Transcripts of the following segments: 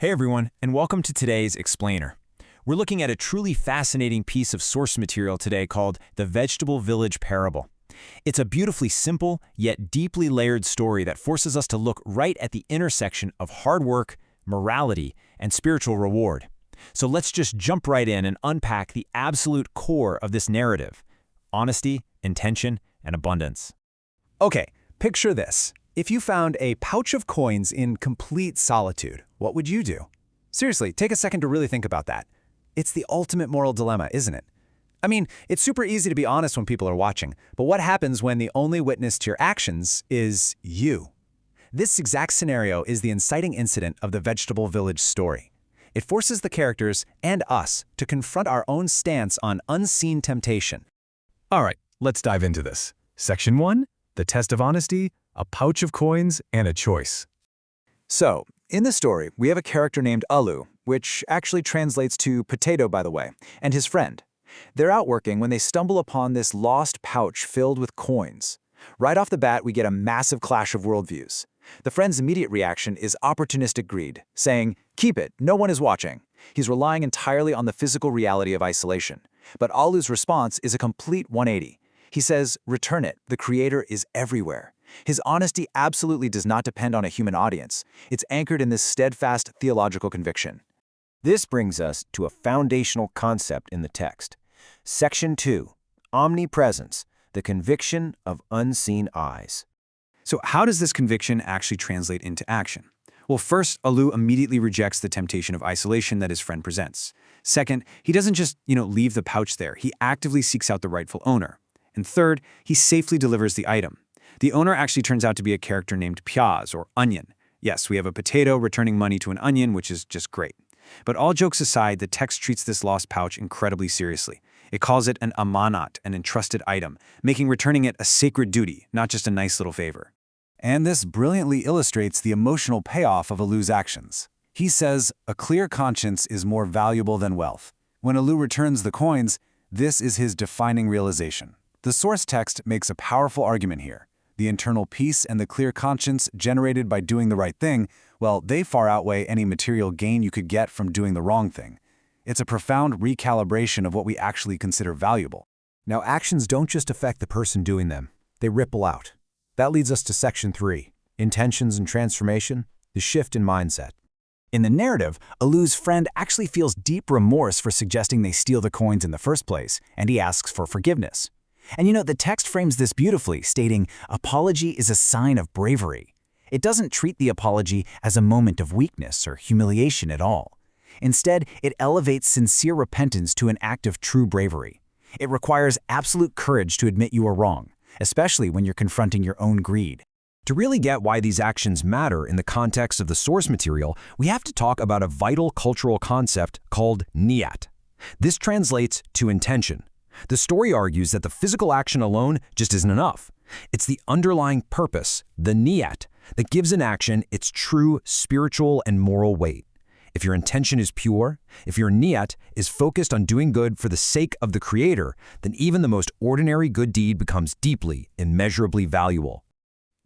Hey everyone, and welcome to today's Explainer. We're looking at a truly fascinating piece of source material today called The Vegetable Village Parable. It's a beautifully simple, yet deeply layered story that forces us to look right at the intersection of hard work, morality, and spiritual reward. So let's just jump right in and unpack the absolute core of this narrative: honesty, intention, and abundance. Okay, picture this. If you found a pouch of coins in complete solitude, what would you do? Seriously, take a second to really think about that. It's the ultimate moral dilemma, isn't it? I mean, it's super easy to be honest when people are watching, but what happens when the only witness to your actions is you? This exact scenario is the inciting incident of the Vegetable Village story. It forces the characters and us to confront our own stance on unseen temptation. All right, let's dive into this. Section 1, the test of honesty, a pouch of coins, and a choice. So, in the story, we have a character named Alu, which actually translates to potato, by the way, and his friend. They're out working when they stumble upon this lost pouch filled with coins. Right off the bat, we get a massive clash of worldviews. The friend's immediate reaction is opportunistic greed, saying, "Keep it, no one is watching." He's relying entirely on the physical reality of isolation. But Alu's response is a complete 180. He says, "Return it, the creator is everywhere." His honesty absolutely does not depend on a human audience. It's anchored in this steadfast theological conviction. This brings us to a foundational concept in the text. Section 2, omnipresence, the conviction of unseen eyes. So how does this conviction actually translate into action? Well, first, Alu immediately rejects the temptation of isolation that his friend presents. Second, he doesn't just, leave the pouch there. He actively seeks out the rightful owner. And third, he safely delivers the item. The owner actually turns out to be a character named Pyaz, or Onion. Yes, we have a potato returning money to an onion, which is just great. But all jokes aside, the text treats this lost pouch incredibly seriously. It calls it an amanat, an entrusted item, making returning it a sacred duty, not just a nice little favor. And this brilliantly illustrates the emotional payoff of Alu's actions. He says, "A clear conscience is more valuable than wealth." When Alu returns the coins, this is his defining realization. The source text makes a powerful argument here. The internal peace and the clear conscience generated by doing the right thing, well, they far outweigh any material gain you could get from doing the wrong thing. It's a profound recalibration of what we actually consider valuable. Now, actions don't just affect the person doing them, they ripple out. That leads us to Section 3, intentions and transformation, the shift in mindset. In the narrative, Alu's friend actually feels deep remorse for suggesting they steal the coins in the first place, and he asks for forgiveness. And the text frames this beautifully, stating, apology is a sign of bravery. It doesn't treat the apology as a moment of weakness or humiliation at all. Instead, it elevates sincere repentance to an act of true bravery. It requires absolute courage to admit you are wrong, especially when you're confronting your own greed. To really get why these actions matter in the context of the source material, we have to talk about a vital cultural concept called niyat. This translates to intention. The story argues that the physical action alone just isn't enough. It's the underlying purpose, the niyat, that gives an action its true spiritual and moral weight. If your intention is pure, if your niyat is focused on doing good for the sake of the Creator, then even the most ordinary good deed becomes deeply, immeasurably valuable.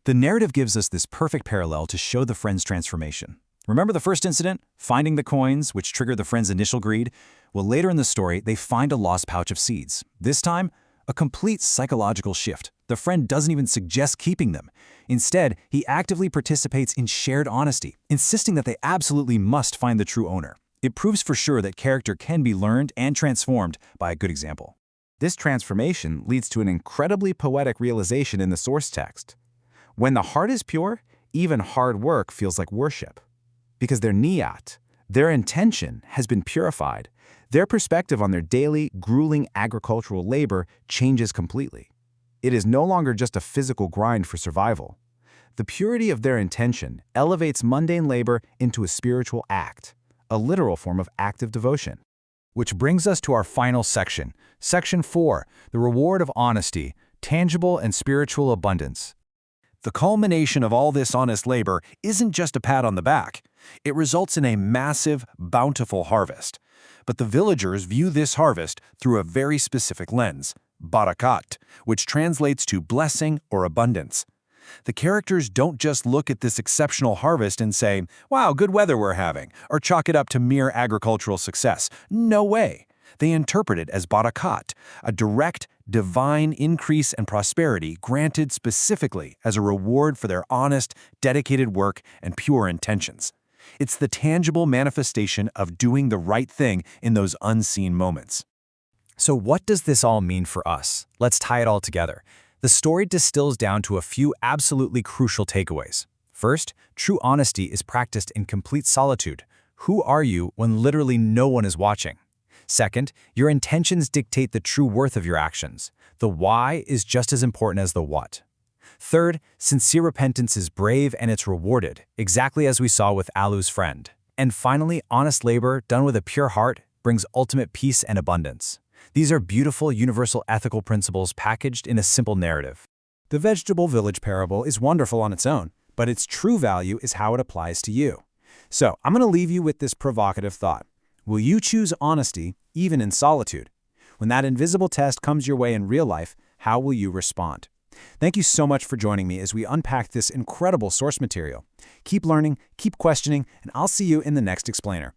The narrative gives us this perfect parallel to show the friend's transformation. Remember the first incident, finding the coins, which triggered the friend's initial greed? Well, later in the story, they find a lost pouch of seeds. This time, a complete psychological shift. The friend doesn't even suggest keeping them. Instead, he actively participates in shared honesty, insisting that they absolutely must find the true owner. It proves for sure that character can be learned and transformed by a good example. This transformation leads to an incredibly poetic realization in the source text. When the heart is pure, even hard work feels like worship. Because their niyat, their intention, has been purified, their perspective on their daily, grueling agricultural labor changes completely. It is no longer just a physical grind for survival. The purity of their intention elevates mundane labor into a spiritual act, a literal form of active devotion. Which brings us to our final section, Section 4, the reward of honesty, tangible and spiritual abundance. The culmination of all this honest labor isn't just a pat on the back. It results in a massive, bountiful harvest. But the villagers view this harvest through a very specific lens, barakat, which translates to blessing or abundance. The characters don't just look at this exceptional harvest and say, wow, good weather we're having, or chalk it up to mere agricultural success. No way. They interpret it as barakat, a direct, divine increase and prosperity granted specifically as a reward for their honest, dedicated work and pure intentions. It's the tangible manifestation of doing the right thing in those unseen moments. So what does this all mean for us? Let's tie it all together. The story distills down to a few absolutely crucial takeaways. First, true honesty is practiced in complete solitude. Who are you when literally no one is watching? Second, your intentions dictate the true worth of your actions. The why is just as important as the what. Third, sincere repentance is brave and it's rewarded, exactly as we saw with Alu's friend. And finally, honest labor done with a pure heart brings ultimate peace and abundance. These are beautiful, universal ethical principles packaged in a simple narrative. The vegetable village parable is wonderful on its own, but its true value is how it applies to you. So, I'm going to leave you with this provocative thought. Will you choose honesty, even in solitude? When that invisible test comes your way in real life, how will you respond? Thank you so much for joining me as we unpack this incredible source material. Keep learning, keep questioning, and I'll see you in the next explainer.